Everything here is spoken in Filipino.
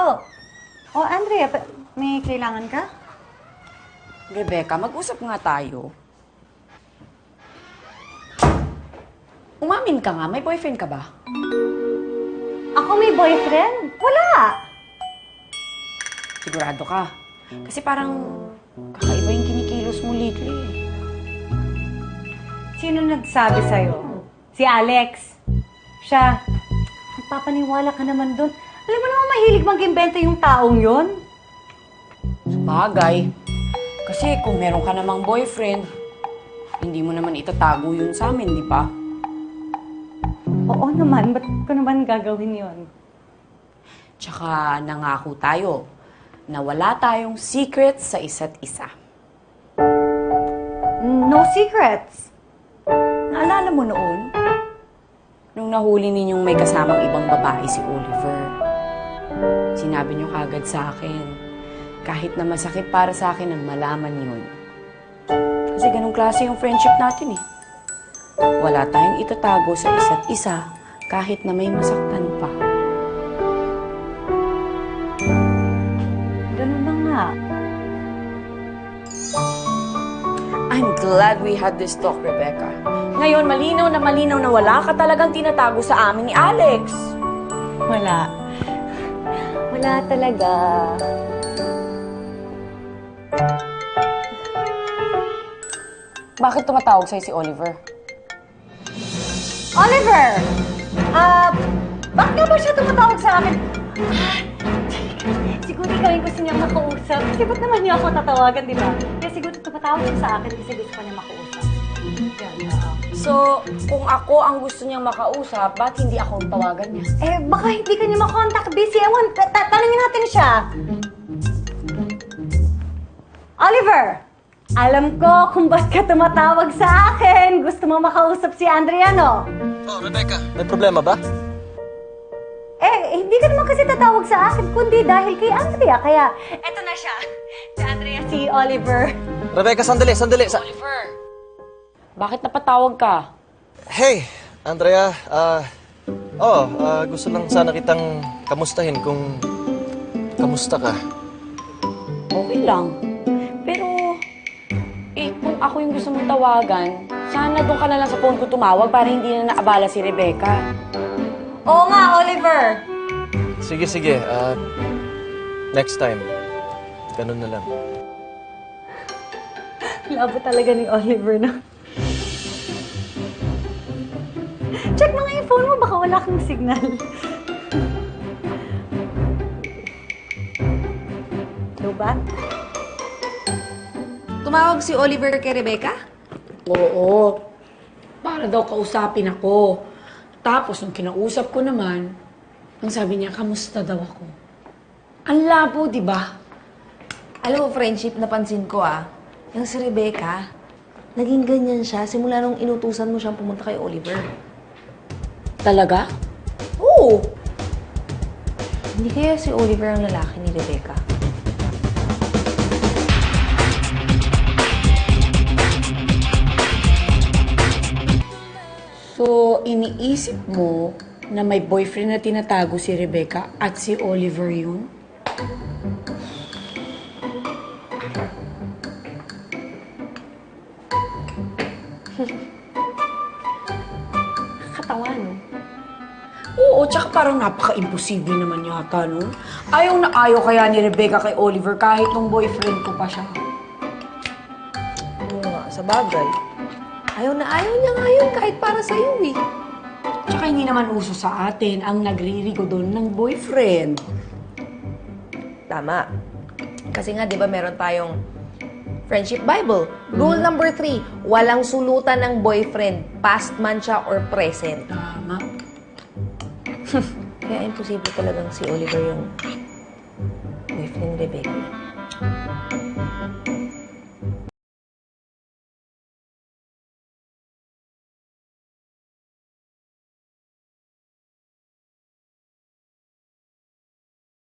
po. Oh, Andrea, may kailangan ka? Rebecca, mag-usap nga tayo. Umamin ka nga, may boyfriend ka ba? Ako may boyfriend? Wala! Sigurado ka? Kasi parang kakaiba yung kinikilos mo lately. Sino nagsabi sa'yo? Si Alex. Siya. Nagpapaniwala ka naman doon. Alam mo naman mahilig mag-invento yung taong yon. Sabagay. Kasi kung meron ka namang boyfriend, hindi mo naman itatago yun sa amin, di ba? Oo naman, ba't ko naman gagawin yon? Tsaka nangako tayo na wala tayong secrets sa isa't isa. No secrets. Naalala mo noon? Nung nahuli ninyong may kasamang ibang babae si Oliver. Sinabi niyo kagad sa akin, kahit na masakit para sa akin ang malaman yun. Kasi ganong klase yung friendship natin eh. Wala tayong itatago sa isa't isa kahit na may masaktan pa. Ganun na nga. I'm glad we had this talk, Rebecca. Ngayon, malinaw na wala ka talagang tinatago sa amin ni Alex. Wala. Wala talaga. Bakit tumatawag sa'yo si Oliver? Oliver! Bakit nga ba siya tumatawag sa akin? Siguro ikaw yung gusto niyang makausap. Kasi ba't naman niya ako tatawagan, di ba? Kaya siguro tumatawag siya sa akin kasi gusto ko niya makausap. So, kung ako ang gusto niyang makausap, ba't hindi ako ang tawagan niya? Eh, baka hindi ka niya makontak. Busy. Ewan, tanungin natin siya. Oliver! Alam ko kung ba't ka tumatawag sa akin. Gusto mo makausap si Andrea, no? Oh, Rebecca, may problema ba? Hindi ka naman kasi tatawag sa akin, kundi dahil kay Andrea. Kaya, eto na siya. Si Andrea, si Oliver. Rebecca, sandali. Oliver, bakit napatawag ka? Hey, Andrea, gusto lang sana kitang kamustahin kung kamusta ka. Okay lang. Pero, kung ako yung gusto mong tawagan, sana doon ka na lang sa phone ko tumawag para hindi na naabala si Rebecca. Oo nga, Oliver. Sige, next time. Ganun na lang. Labo talaga ni Oliver, no? Check mo nga yung phone mo, baka wala kang signal. Diba? Tumawag si Oliver kay Rebecca? Oo. Para daw kausapin ako. Tapos, nung kinausap ko naman, ang sabi niya, kamusta daw ako? Ang labo, di ba? Alam mo, friendship, napansin ko yung si Rebecca, naging ganyan siya simula nung inutusan mo siyang pumunta kay Oliver. Talaga? Oo. Hindi kaya si Oliver ang lalaki ni Rebecca? So, iniisip mo na may boyfriend na tinatago si Rebecca at si Oliver yun? Nakakatawa, no? Oo, tsaka parang napaka-imposible naman yata, no? Ayaw na ayaw kaya ni Rebecca kay Oliver kahit nung boyfriend ko pa siya. Oo nga, sa bagay. Ayaw na ayaw niya ngayon kahit para sa'yo, eh. Tsaka hindi naman uso sa atin ang nagririgo doon ng boyfriend. Tama. Kasi nga, di ba, meron tayong Friendship Bible. Rule number 3, walang sulutan ng boyfriend, past man siya or present. Tama. Kaya imposible talagang si Oliver yung boyfriend ni Rebecca.